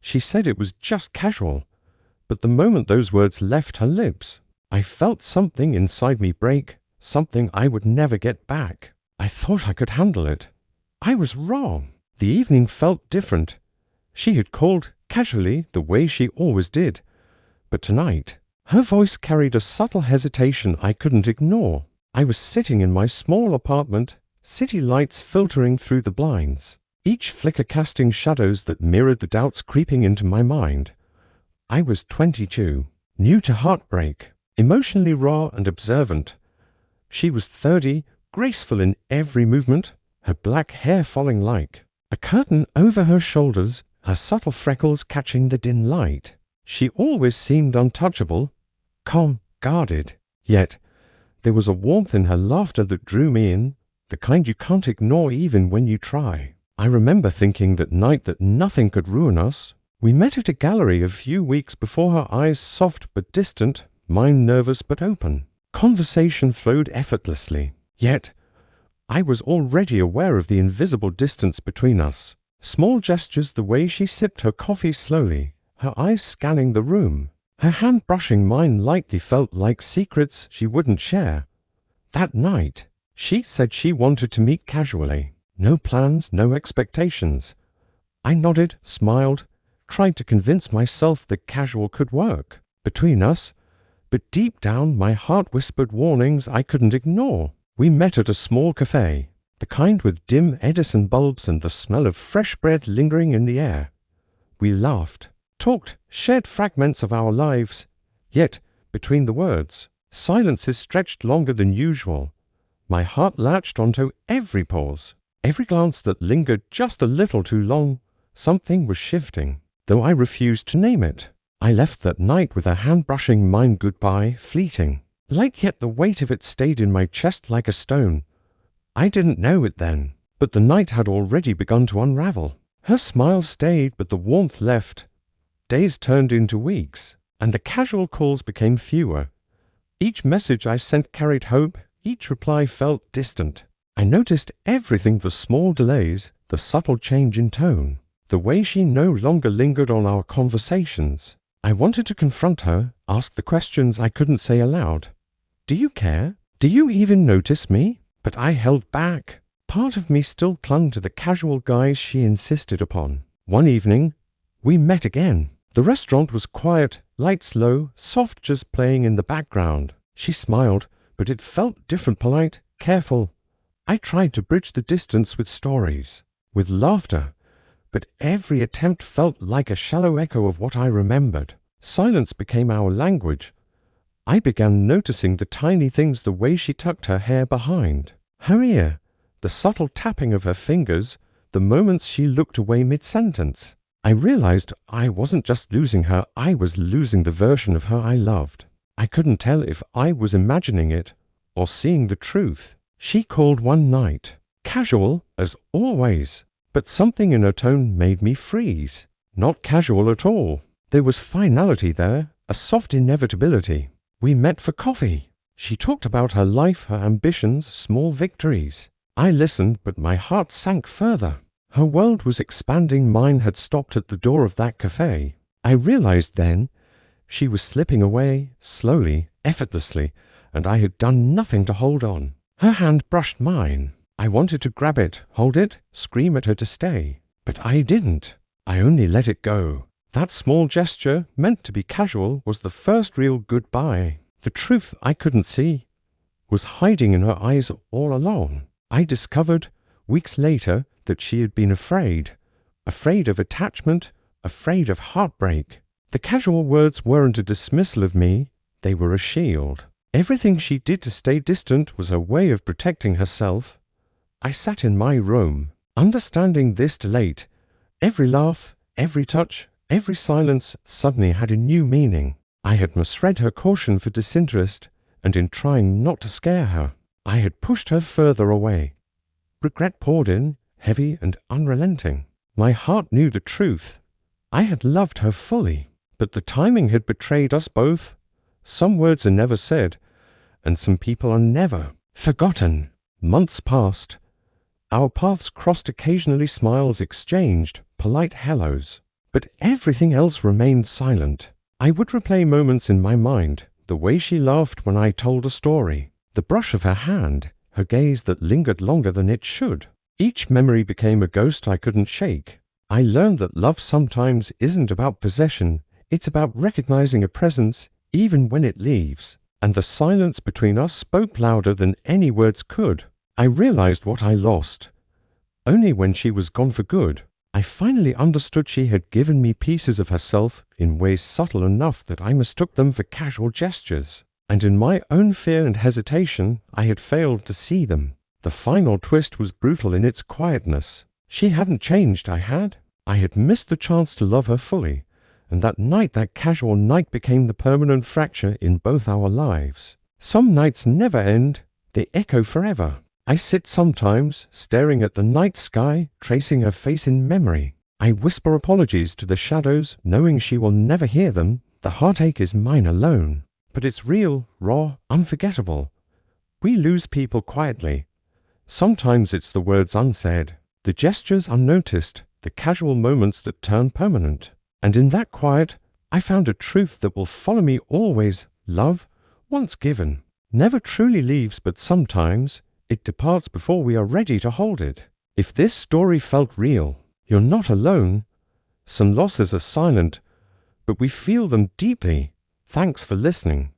She said it was just casual, but the moment those words left her lips, I felt something inside me break, something I would never get back. I thought I could handle it. I was wrong. The evening felt different. She had called casually the way she always did, but tonight, her voice carried a subtle hesitation I couldn't ignore. I was sitting in my small apartment, city lights filtering through the blinds, each flicker casting shadows that mirrored the doubts creeping into my mind. I was 22, new to heartbreak, emotionally raw and observant. She was 30, graceful in every movement, her black hair falling like a curtain over her shoulders, her subtle freckles catching the dim light. She always seemed untouchable, calm, guarded. Yet there was a warmth in her laughter that drew me in, the kind you can't ignore even when you try. I remember thinking that night that nothing could ruin us. We met at a gallery a few weeks before, her eyes soft but distant, mine nervous but open. Conversation flowed effortlessly. Yet I was already aware of the invisible distance between us. Small gestures, the way she sipped her coffee slowly, her eyes scanning the room, her hand brushing mine lightly, felt like secrets she wouldn't share. That night, she said she wanted to meet casually. No plans, no expectations. I nodded, smiled, tried to convince myself that casual could work between us, but deep down my heart whispered warnings I couldn't ignore. We met at a small cafe, the kind with dim Edison bulbs and the smell of fresh bread lingering in the air. We laughed, talked, shared fragments of our lives, yet, between the words, silences stretched longer than usual. My heart latched onto every pause, every glance that lingered just a little too long. Something was shifting, though I refused to name it. I left that night with a hand brushing mine goodbye, fleeting, light, yet the weight of it stayed in my chest like a stone. I didn't know it then, but the night had already begun to unravel. Her smile stayed, but the warmth left. Days turned into weeks, and the casual calls became fewer. Each message I sent carried hope, each reply felt distant. I noticed everything, the small delays, the subtle change in tone, the way she no longer lingered on our conversations. I wanted to confront her, ask the questions I couldn't say aloud. Do you care? Do you even notice me? But I held back. Part of me still clung to the casual guise she insisted upon. One evening, we met again. The restaurant was quiet, lights low, soft just playing in the background. She smiled, but it felt different, polite, careful. I tried to bridge the distance with stories, with laughter, but every attempt felt like a shallow echo of what I remembered. Silence became our language. I began noticing the tiny things, the way she tucked her hair behind her ear, the subtle tapping of her fingers, the moments she looked away mid-sentence. I realized I wasn't just losing her, I was losing the version of her I loved. I couldn't tell if I was imagining it or seeing the truth. She called one night, casual as always, but something in her tone made me freeze. Not casual at all. There was finality there, a soft inevitability. We met for coffee. She talked about her life, her ambitions, small victories. I listened, but my heart sank further. Her world was expanding, mine had stopped at the door of that cafe. I realized then she was slipping away, slowly, effortlessly, and I had done nothing to hold on. Her hand brushed mine. I wanted to grab it, hold it, scream at her to stay. But I didn't. I only let it go. That small gesture, meant to be casual, was the first real goodbye. The truth I couldn't see was hiding in her eyes all along. I discovered, weeks later, that she had been afraid of attachment, afraid of heartbreak. The casual words weren't a dismissal of me, they were a shield. Everything she did to stay distant was a way of protecting herself. I sat in my room, understanding this too late. Every laugh, every touch, every silence suddenly had a new meaning. I had misread her caution for disinterest, and in trying not to scare her, I had pushed her further away. Regret poured in, heavy and unrelenting. My heart knew the truth. I had loved her fully, but the timing had betrayed us both. Some words are never said, and some people are never forgotten. Months passed. Our paths crossed occasionally, smiles exchanged, polite hellos. but everything else remained silent. I would replay moments in my mind, the way she laughed when I told a story, the brush of her hand, her gaze that lingered longer than it should. Each memory became a ghost I couldn't shake. I learned that love sometimes isn't about possession, it's about recognizing a presence even when it leaves. And the silence between us spoke louder than any words could. I realized what I lost. Only when she was gone for good. I finally understood she had given me pieces of herself in ways subtle enough that I mistook them for casual gestures. And in my own fear and hesitation, I had failed to see them. The final twist was brutal in its quietness. She hadn't changed, I had. I had missed the chance to love her fully, and that night, that casual night, became the permanent fracture in both our lives. Some nights never end, they echo forever. I sit sometimes, staring at the night sky, tracing her face in memory. I whisper apologies to the shadows, knowing she will never hear them. The heartache is mine alone. But it's real, raw, unforgettable. We lose people quietly. Sometimes it's the words unsaid, the gestures unnoticed, the casual moments that turn permanent. And in that quiet, I found a truth that will follow me always. Love, once given, never truly leaves, but sometimes it departs before we are ready to hold it. If this story felt real, you're not alone. Some losses are silent, but we feel them deeply. Thanks for listening.